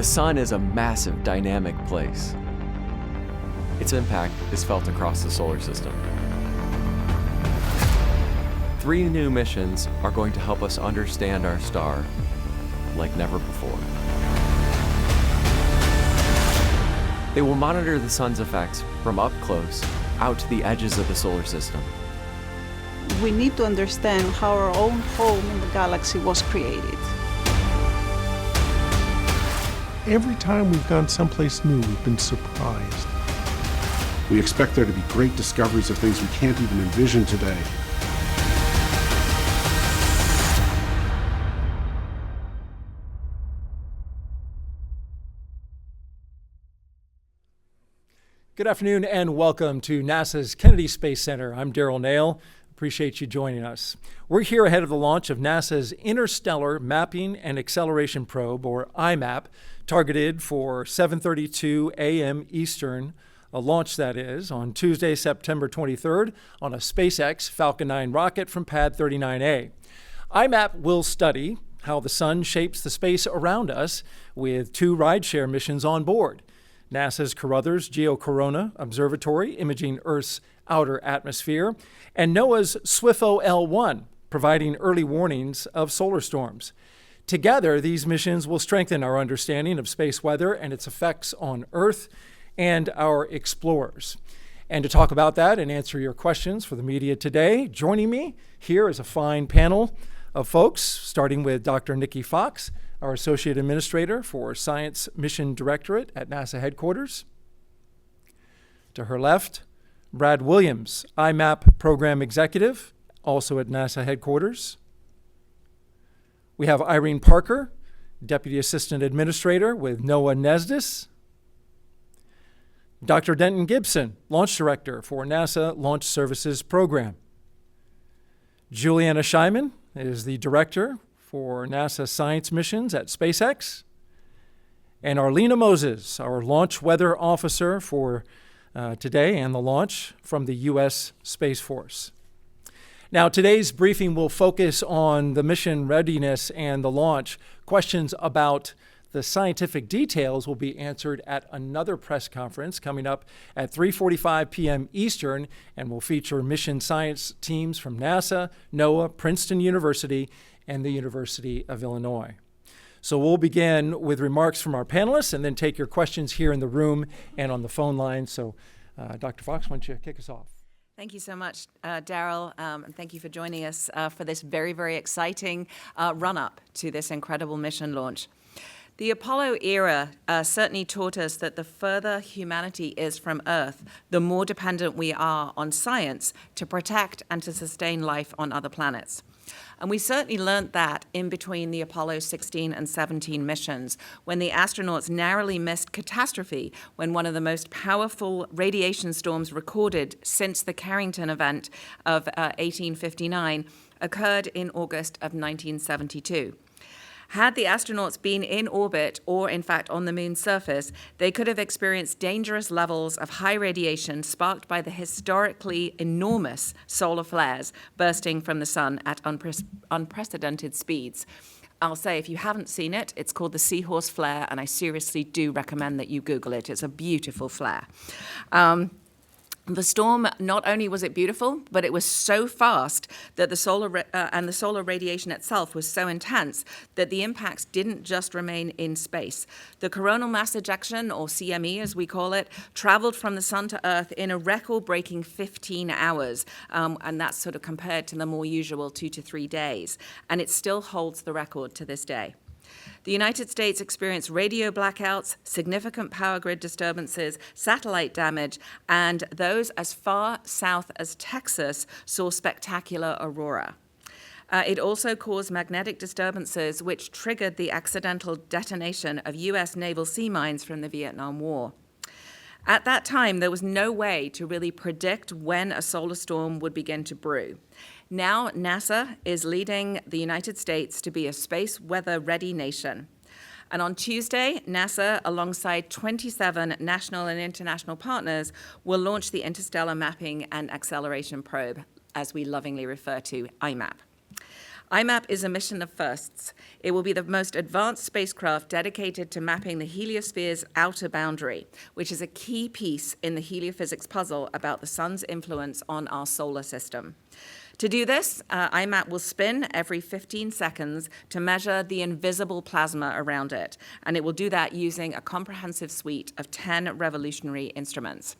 The sun is a massive, dynamic place. Its impact is felt across the solar system. 3 new missions are going to help us understand our star like never before. They will monitor the sun's effects from up close out to the edges of the solar system. We need to understand how our own home in the galaxy was created. Every time we've gone someplace new, we've been surprised. We expect there to be great discoveries of things we can't even envision today. Good afternoon and welcome to NASA's Kennedy Space Center. I'm Daryl Nail. Appreciate you joining us. We're here ahead of the launch of NASA's Interstellar Mapping and Acceleration Probe, or IMAP, targeted for 7:32 a.m. Eastern, a launch that is, on Tuesday, September 23rd, on a SpaceX Falcon 9 rocket from Pad 39A. IMAP will study how the sun shapes the space around us with 2 rideshare missions on board. NASA's Carruthers Geocorona Observatory, imaging Earth's outer atmosphere, and NOAA's SWIFO L1, providing early warnings of solar storms. Together, these missions will strengthen our understanding of space weather and its effects on Earth and our explorers. And to talk about that and answer your questions for the media today, joining me here is a fine panel of folks, starting with Dr. Nikki Fox, our Associate Administrator for Science Mission Directorate at NASA headquarters. To her left, Brad Williams, IMAP Program Executive, also at NASA headquarters. We have Irene Parker, Deputy Assistant Administrator with NOAA NESDIS. Dr. Denton Gibson, Launch Director for NASA Launch Services Program. Juliana Scheiman is the Director for NASA Science Missions at SpaceX. And Arlena Moses, our Launch Weather Officer for today and the launch from the U.S. Space Force. Now, today's briefing will focus on the mission readiness and the launch. Questions about the scientific details will be answered at another press conference coming up at 3:45 p.m. Eastern, and will feature mission science teams from NASA, NOAA, Princeton University, and the University of Illinois. So we'll begin with remarks from our panelists and then take your questions here in the room and on the phone line. So Dr. Fox, why don't you kick us off? Thank you so much, Daryl, and thank you for joining us for this very, very exciting run-up to this incredible mission launch. The Apollo era certainly taught us that the further humanity is from Earth, the more dependent we are on science to protect and to sustain life on other planets. And we certainly learned that in between the Apollo 16 and 17 missions, when the astronauts narrowly missed catastrophe when one of the most powerful radiation storms recorded since the Carrington event of 1859 occurred in August of 1972. Had the astronauts been in orbit or, in fact, on the moon's surface, they could have experienced dangerous levels of high radiation sparked by the historically enormous solar flares bursting from the sun at unprecedented speeds. I'll say, if you haven't seen it, it's called the Seahorse Flare, and I seriously do recommend that you Google it. It's a beautiful flare. The storm, not only was it beautiful, but it was so fast that the solar radiation itself was so intense that the impacts didn't just remain in space. The coronal mass ejection, or CME as we call it, traveled from the sun to Earth in a record-breaking 15 hours, and that's sort of compared to the more usual 2 to 3 days. And it still holds the record to this day. The United States experienced radio blackouts, significant power grid disturbances, satellite damage, and those as far south as Texas saw spectacular aurora. It also caused magnetic disturbances, which triggered the accidental detonation of U.S. naval sea mines from the Vietnam War. At that time, there was no way to really predict when a solar storm would begin to brew. Now, NASA is leading the United States to be a space weather-ready nation. And on Tuesday, NASA, alongside 27 national and international partners, will launch the Interstellar Mapping and Acceleration Probe, as we lovingly refer to IMAP. IMAP is a mission of firsts. It will be the most advanced spacecraft dedicated to mapping the heliosphere's outer boundary, which is a key piece in the heliophysics puzzle about the sun's influence on our solar system. To do this, IMAP will spin every 15 seconds to measure the invisible plasma around it, and it will do that using a comprehensive suite of 10 revolutionary instruments.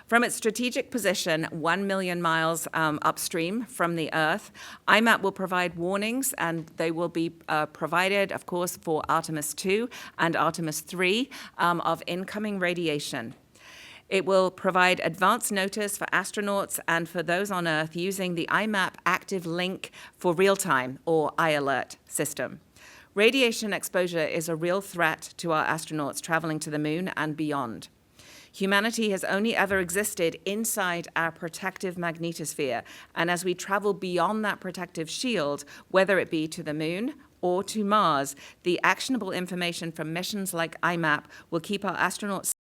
From its strategic position 1 million miles upstream from the Earth, IMAP will provide warnings, and they will be provided, of course, for Artemis 2 and Artemis 3 of incoming radiation. It will provide advance notice for astronauts and for those on Earth using the IMAP Active Link for Real-Time, or iAlert, system. Radiation exposure is a real threat to our astronauts traveling to the moon and beyond. Humanity has only ever existed inside our protective magnetosphere, and as we travel beyond that protective shield, whether it be to the moon or to Mars, the actionable information from missions like IMAP will keep our astronauts